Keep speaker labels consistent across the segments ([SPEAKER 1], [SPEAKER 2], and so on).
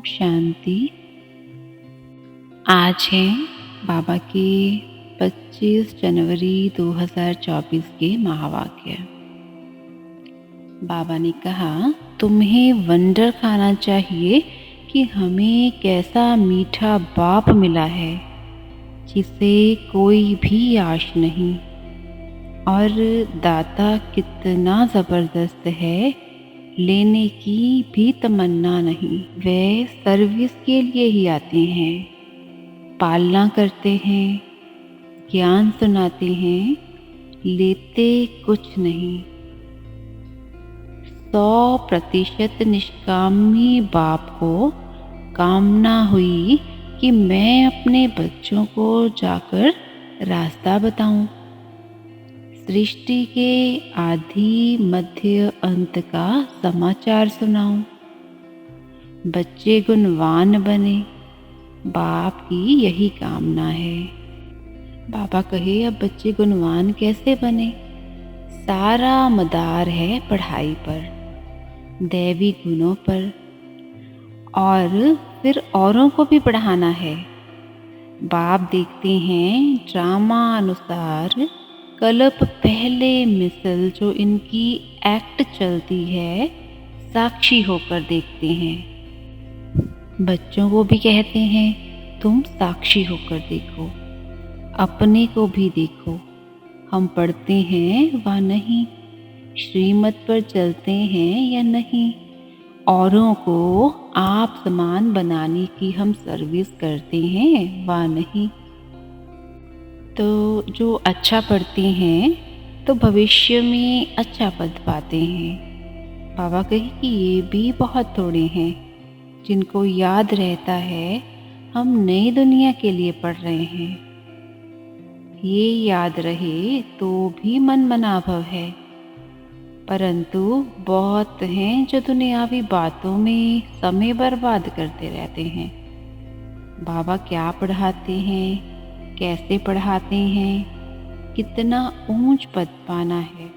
[SPEAKER 1] शांति। आज है बाबा के 25 जनवरी 2024 के महावाक्य। बाबा ने कहा, तुम्हें वंडर खाना चाहिए कि हमें कैसा मीठा बाप मिला है जिसे कोई भी आश नहीं, और दाता कितना ज़बरदस्त है, लेने की भी तमन्ना नहीं। वे सर्विस के लिए ही आते हैं, पालना करते हैं, ज्ञान सुनाते हैं, लेते कुछ नहीं। 100% निष्कामी बाप को कामना हुई कि मैं अपने बच्चों को जाकर रास्ता बताऊं, सृष्टि के आदि मध्य अंत का समाचार सुनाऊं, बच्चे गुणवान बने। बाप की यही कामना है। बाबा कहे, अब बच्चे गुणवान कैसे बने? सारा मदार है पढ़ाई पर, दैवी गुणों पर, और फिर औरों को भी पढ़ाना है। बाप देखते हैं ड्रामा अनुसार कल्प पहले मिसल जो इनकी एक्ट चलती है, साक्षी होकर देखते हैं। बच्चों को भी कहते हैं, तुम साक्षी होकर देखो, अपने को भी देखो। हम पढ़ते हैं व नहीं, श्रीमत पर चलते हैं या नहीं, औरों को आप समान बनाने की हम सर्विस करते हैं व नहीं। तो जो अच्छा पढ़ते हैं तो भविष्य में अच्छा पद पाते हैं। बाबा कहे कि ये भी बहुत थोड़े हैं जिनको याद रहता है हम नई दुनिया के लिए पढ़ रहे हैं। ये याद रहे तो भी मन मनाभव है, परंतु बहुत हैं जो दुनियावी बातों में समय बर्बाद करते रहते हैं। बाबा क्या पढ़ाते हैं, कैसे पढ़ाते हैं, कितना ऊंच पद पाना है,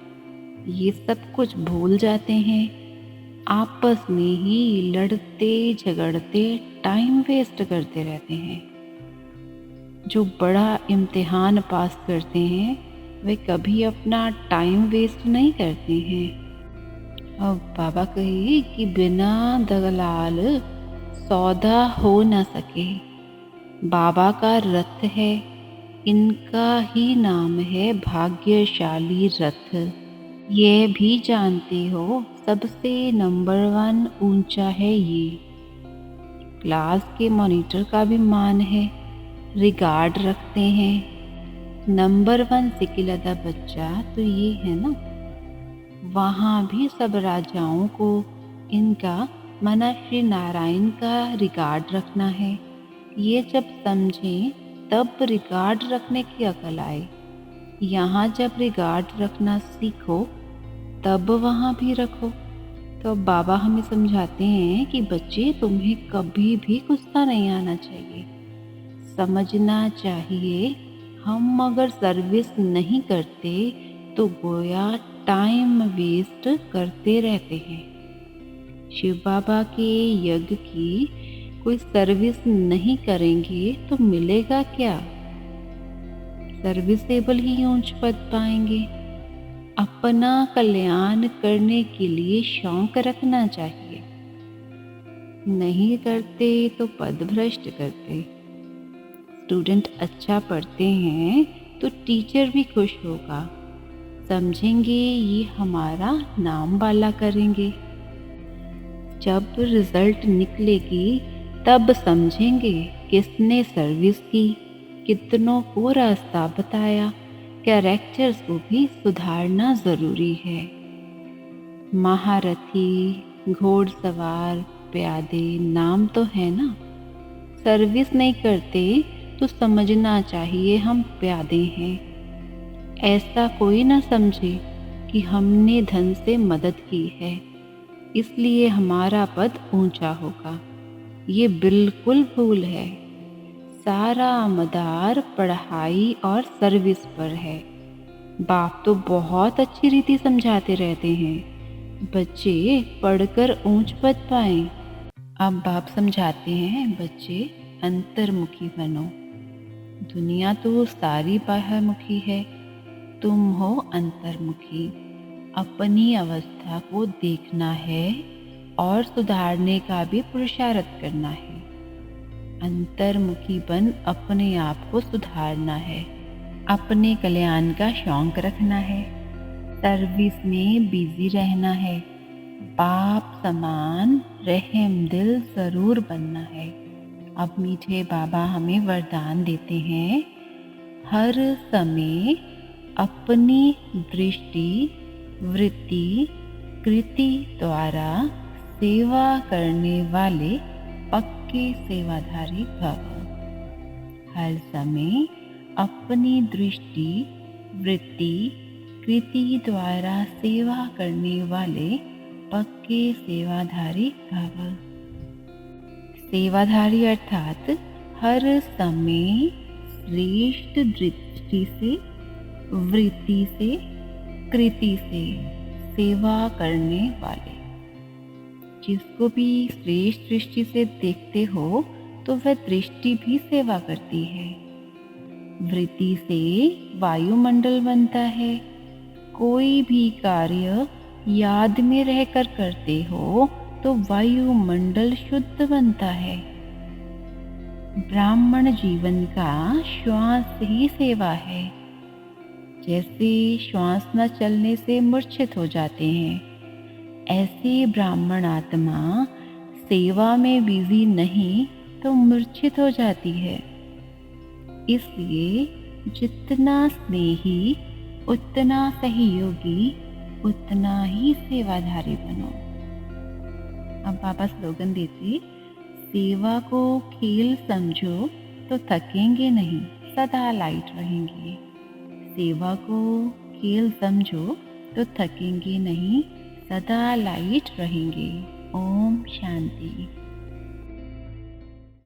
[SPEAKER 1] ये सब कुछ भूल जाते हैं। आपस में ही लड़ते झगड़ते टाइम वेस्ट करते रहते हैं। जो बड़ा इम्तिहान पास करते हैं वे कभी अपना टाइम वेस्ट नहीं करते हैं। अब बाबा कहे कि बिना दलाल सौदा हो न सके। बाबा का रथ है, इनका ही नाम है भाग्यशाली रथ। ये भी जानते हो सबसे नंबर 1 ऊंचा है ये। क्लास के मॉनिटर का भी मान है, रिगार्ड रखते हैं। नंबर 1 सिकिलदा बच्चा तो ये है ना। वहाँ भी सब राजाओं को इनका मना श्री नारायण का रिगार्ड रखना है। ये जब समझें तब रिगार्ड रखने की अकल आए। यहाँ जब रिगार्ड रखना सीखो तब वहाँ भी रखो। तो बाबा हमें समझाते हैं कि बच्चे, तुम्हें कभी भी गुस्सा नहीं आना चाहिए। समझना चाहिए हम अगर सर्विस नहीं करते तो गोया टाइम वेस्ट करते रहते हैं। शिव बाबा के यज्ञ की कोई सर्विस नहीं करेंगे तो मिलेगा क्या? सर्विसेबल ही ऊंच पद पाएंगे। अपना कल्याण करने के लिए शौक रखना चाहिए। नहीं करते तो पद भ्रष्ट करते। स्टूडेंट अच्छा पढ़ते हैं तो टीचर भी खुश होगा, समझेंगे ये हमारा नाम वाला करेंगे। जब रिजल्ट निकलेगी तब समझेंगे किसने सर्विस की, कितनों को रास्ता बताया। कैरेक्टर्स को भी सुधारना ज़रूरी है। महारथी, घोड़सवार, प्यादे नाम तो है ना। सर्विस नहीं करते तो समझना चाहिए हम प्यादे हैं। ऐसा कोई ना समझे कि हमने धन से मदद की है इसलिए हमारा पद ऊंचा होगा। ये बिल्कुल भूल है। सारा मदार पढ़ाई और सर्विस पर है। बाप तो बहुत अच्छी रीति समझाते रहते हैं, बच्चे पढ़कर ऊंच पद पाएं। अब बाप समझाते हैं, बच्चे अंतर्मुखी बनो। दुनिया तो सारी बाह्यमुखी है, तुम हो अंतर्मुखी। अपनी अवस्था को देखना है और सुधारने का भी पुरुषार्थ करना है। अंतर्मुखी बन अपने आप को सुधारना है, अपने कल्याण का शौक रखना है, सर्विस में बिजी रहना है, बाप समान रहम दिल जरूर बनना है। अब मीठे बाबा हमें वरदान देते हैं, हर समय अपनी दृष्टि वृत्ति कृति द्वारा सेवा करने वाले पक्के सेवाधारी भव। हर समय अपनी दृष्टि वृत्ति कृति द्वारा सेवा करने वाले पक्के सेवाधारी भव। सेवाधारी अर्थात हर समय श्रेष्ठ दृष्टि से वृत्ति से कृति से सेवा करने वाले। जिसको भी श्रेष्ठ दृष्टि से देखते हो तो वह दृष्टि भी सेवा करती है। वृत्ति से वायुमंडल बनता है। कोई भी कार्य याद में रहकर करते हो तो वायुमंडल शुद्ध बनता है। ब्राह्मण जीवन का श्वास ही सेवा है। जैसे श्वास न चलने से मूर्छित हो जाते हैं, ऐसे ब्राह्मण आत्मा सेवा में बिजी नहीं तो मूर्छित हो जाती है। इसलिए जितना स्नेही उतना सहयोगी उतना ही सेवाधारी बनो। अब बाबा स्लोगन देते, सेवा को खेल समझो तो थकेंगे नहीं, सदा लाइट रहेंगे। सेवा को खेल समझो तो थकेंगे नहीं, सदा लाइट रहेंगे। ओम शांति।